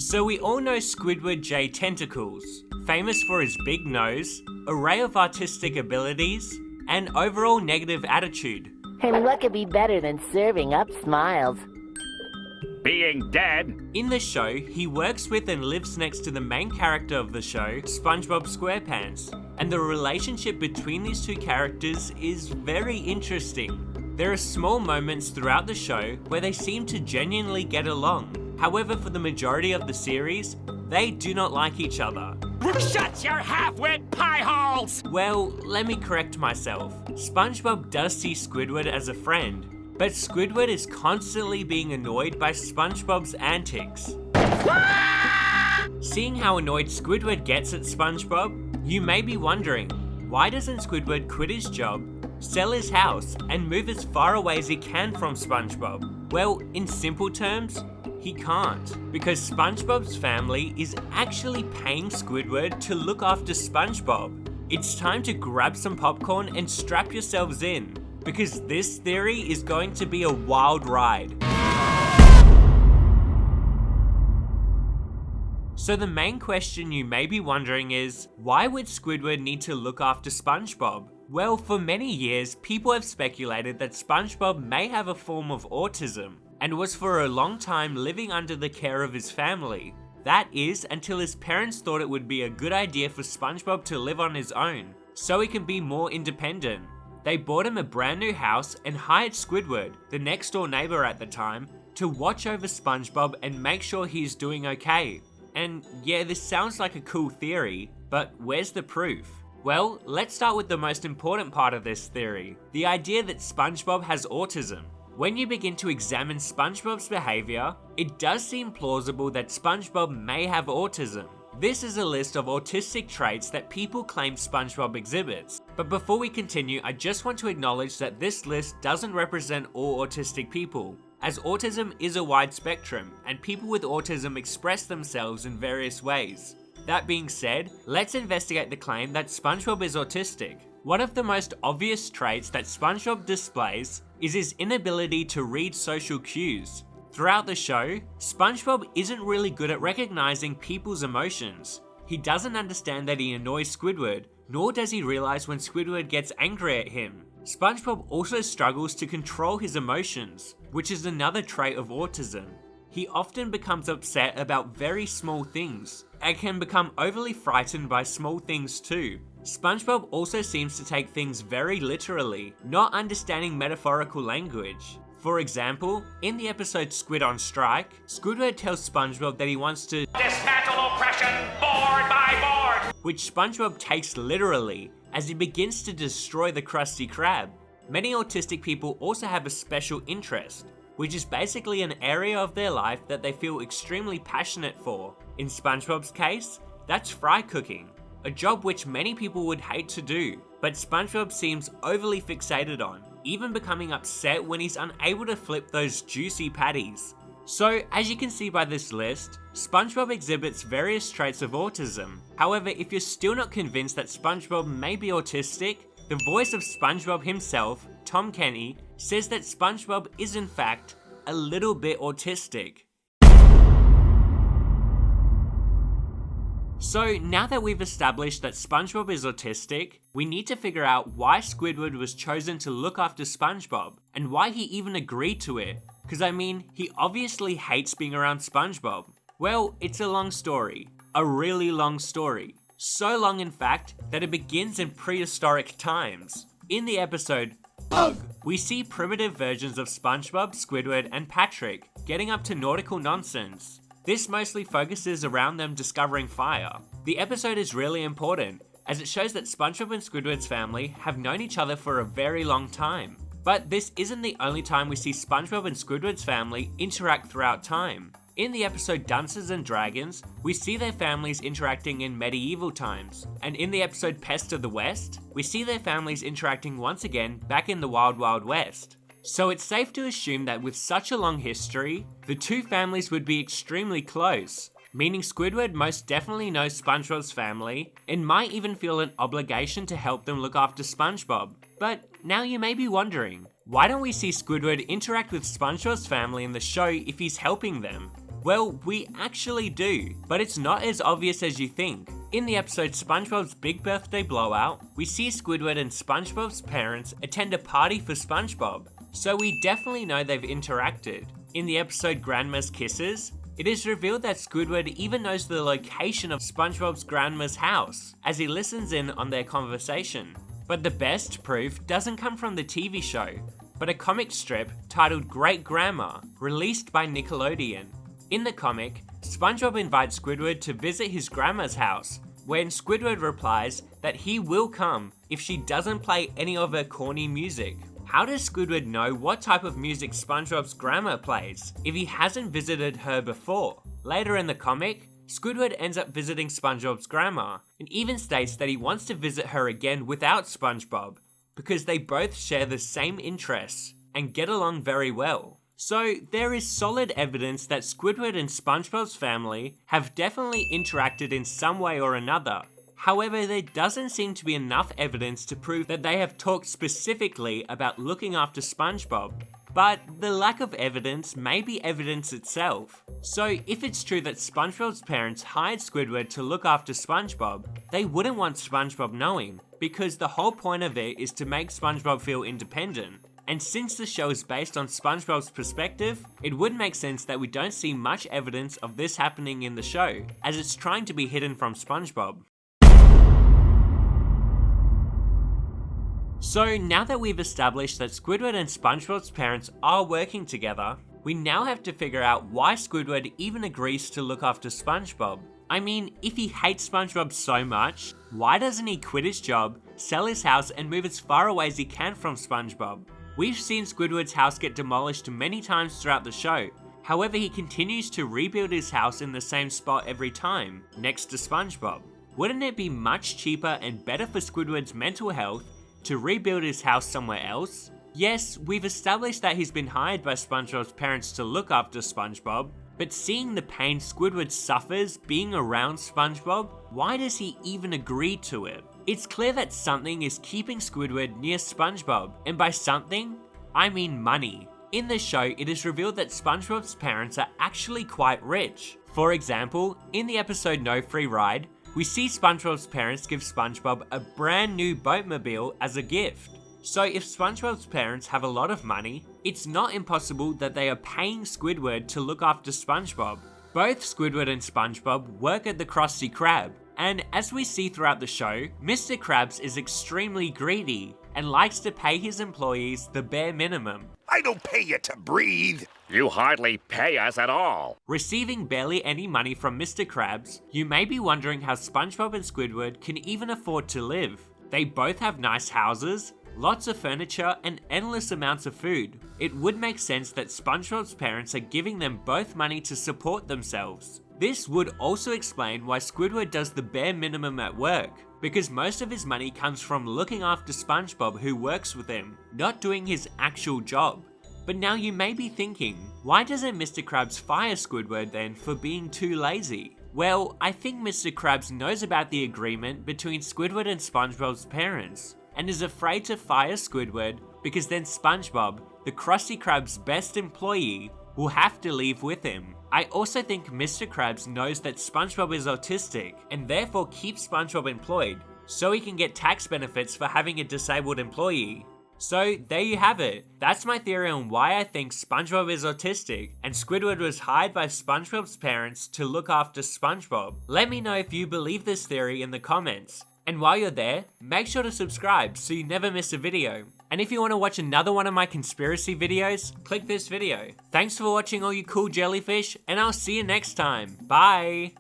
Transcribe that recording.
So we all know Squidward J Tentacles, famous for his big nose, array of artistic abilities, and overall negative attitude. And what could be better than serving up smiles? Being dead. In the show, he works with and lives next to the main character of the show, Spongebob SquarePants, and the relationship between these two characters is very interesting. There are small moments throughout the show where they seem to genuinely get along. However, for the majority of the series, they do not like each other. Shut your half-wit pie holes! Well, let me correct myself. SpongeBob does see Squidward as a friend, but Squidward is constantly being annoyed by SpongeBob's antics. Seeing how annoyed Squidward gets at SpongeBob, you may be wondering, why doesn't Squidward quit his job, sell his house, and move as far away as he can from SpongeBob? Well, in simple terms, he can't, because SpongeBob's family is actually paying Squidward to look after SpongeBob. It's time to grab some popcorn and strap yourselves in, because this theory is going to be a wild ride. So the main question you may be wondering is, why would Squidward need to look after SpongeBob? Well, for many years, people have speculated that SpongeBob may have a form of autism, and was for a long time living under the care of his family. That is, until his parents thought it would be a good idea for SpongeBob to live on his own, so he can be more independent. They bought him a brand new house and hired Squidward, the next door neighbor at the time, to watch over SpongeBob and make sure he's doing okay. And yeah, this sounds like a cool theory, but where's the proof? Well, let's start with the most important part of this theory, the idea that SpongeBob has autism. When you begin to examine SpongeBob's behavior, it does seem plausible that SpongeBob may have autism. This is a list of autistic traits that people claim SpongeBob exhibits. But before we continue, I just want to acknowledge that this list doesn't represent all autistic people, as autism is a wide spectrum, and people with autism express themselves in various ways. That being said, let's investigate the claim that SpongeBob is autistic. One of the most obvious traits that SpongeBob displays is his inability to read social cues. Throughout the show, SpongeBob isn't really good at recognizing people's emotions. He doesn't understand that he annoys Squidward, nor does he realize when Squidward gets angry at him. SpongeBob also struggles to control his emotions, which is another trait of autism. He often becomes upset about very small things, and can become overly frightened by small things too. SpongeBob also seems to take things very literally, not understanding metaphorical language. For example, in the episode Squid on Strike, Squidward tells SpongeBob that he wants to dismantle oppression board by board, which SpongeBob takes literally, as he begins to destroy the Krusty Krab. Many autistic people also have a special interest, which is basically an area of their life that they feel extremely passionate for. In SpongeBob's case, that's fry cooking, a job which many people would hate to do, but SpongeBob seems overly fixated on, even becoming upset when he's unable to flip those juicy patties. So, as you can see by this list, SpongeBob exhibits various traits of autism. However, if you're still not convinced that SpongeBob may be autistic, the voice of SpongeBob himself, Tom Kenny, says that SpongeBob is in fact a little bit autistic. So now that we've established that SpongeBob is autistic, we need to figure out why Squidward was chosen to look after SpongeBob, and why he even agreed to it. Cause I mean, he obviously hates being around SpongeBob. Well, it's a long story. A really long story. So long in fact, that it begins in prehistoric times. In the episode, Ugh, we see primitive versions of SpongeBob, Squidward, and Patrick getting up to nautical nonsense. This mostly focuses around them discovering fire. The episode is really important, as it shows that SpongeBob and Squidward's family have known each other for a very long time. But this isn't the only time we see SpongeBob and Squidward's family interact throughout time. In the episode Dunces and Dragons, we see their families interacting in medieval times, and in the episode Pest of the West, we see their families interacting once again back in the Wild Wild West. So it's safe to assume that with such a long history, the two families would be extremely close, meaning Squidward most definitely knows SpongeBob's family, and might even feel an obligation to help them look after SpongeBob. But now you may be wondering, why don't we see Squidward interact with SpongeBob's family in the show if he's helping them? Well, we actually do, but it's not as obvious as you think. In the episode SpongeBob's Big Birthday Blowout, we see Squidward and SpongeBob's parents attend a party for SpongeBob, so we definitely know they've interacted. In the episode Grandma's Kisses, it is revealed that Squidward even knows the location of SpongeBob's grandma's house, as he listens in on their conversation. But the best proof doesn't come from the TV show, but a comic strip titled Great Grandma, released by Nickelodeon. In the comic, SpongeBob invites Squidward to visit his grandma's house, when Squidward replies that he will come if she doesn't play any of her corny music. How does Squidward know what type of music SpongeBob's grandma plays if he hasn't visited her before? Later in the comic, Squidward ends up visiting SpongeBob's grandma and even states that he wants to visit her again without SpongeBob because they both share the same interests and get along very well. So there is solid evidence that Squidward and SpongeBob's family have definitely interacted in some way or another. However, there doesn't seem to be enough evidence to prove that they have talked specifically about looking after SpongeBob. But the lack of evidence may be evidence itself. So if it's true that SpongeBob's parents hired Squidward to look after SpongeBob, they wouldn't want SpongeBob knowing, because the whole point of it is to make SpongeBob feel independent. And since the show is based on SpongeBob's perspective, it would make sense that we don't see much evidence of this happening in the show, as it's trying to be hidden from SpongeBob. So now that we've established that Squidward and SpongeBob's parents are working together, we now have to figure out why Squidward even agrees to look after SpongeBob. I mean, if he hates SpongeBob so much, why doesn't he quit his job, sell his house, and move as far away as he can from SpongeBob? We've seen Squidward's house get demolished many times throughout the show. However, he continues to rebuild his house in the same spot every time, next to SpongeBob. Wouldn't it be much cheaper and better for Squidward's mental health to rebuild his house somewhere else? Yes, we've established that he's been hired by SpongeBob's parents to look after SpongeBob, but seeing the pain Squidward suffers being around SpongeBob, why does he even agree to it? It's clear that something is keeping Squidward near SpongeBob, and by something, I mean money. In the show, it is revealed that SpongeBob's parents are actually quite rich. For example, in the episode No Free Ride, we see SpongeBob's parents give SpongeBob a brand new boatmobile as a gift. So if SpongeBob's parents have a lot of money, it's not impossible that they are paying Squidward to look after SpongeBob. Both Squidward and SpongeBob work at the Krusty Krab, and as we see throughout the show, Mr. Krabs is extremely greedy and likes to pay his employees the bare minimum. I don't pay you to breathe. You hardly pay us at all. Receiving barely any money from Mr. Krabs, you may be wondering how SpongeBob and Squidward can even afford to live. They both have nice houses, lots of furniture, and endless amounts of food. It would make sense that SpongeBob's parents are giving them both money to support themselves. This would also explain why Squidward does the bare minimum at work, because most of his money comes from looking after SpongeBob who works with him, not doing his actual job. But now you may be thinking, why doesn't Mr. Krabs fire Squidward then for being too lazy? Well, I think Mr. Krabs knows about the agreement between Squidward and SpongeBob's parents, and is afraid to fire Squidward because then SpongeBob, the Krusty Krab's best employee, will have to leave with him. I also think Mr. Krabs knows that SpongeBob is autistic and therefore keeps SpongeBob employed, so he can get tax benefits for having a disabled employee. So there you have it. That's my theory on why I think SpongeBob is autistic and Squidward was hired by SpongeBob's parents to look after SpongeBob. Let me know if you believe this theory in the comments. And while you're there, make sure to subscribe so you never miss a video. And if you want to watch another one of my conspiracy videos, click this video. Thanks for watching all you cool jellyfish, and I'll see you next time. Bye!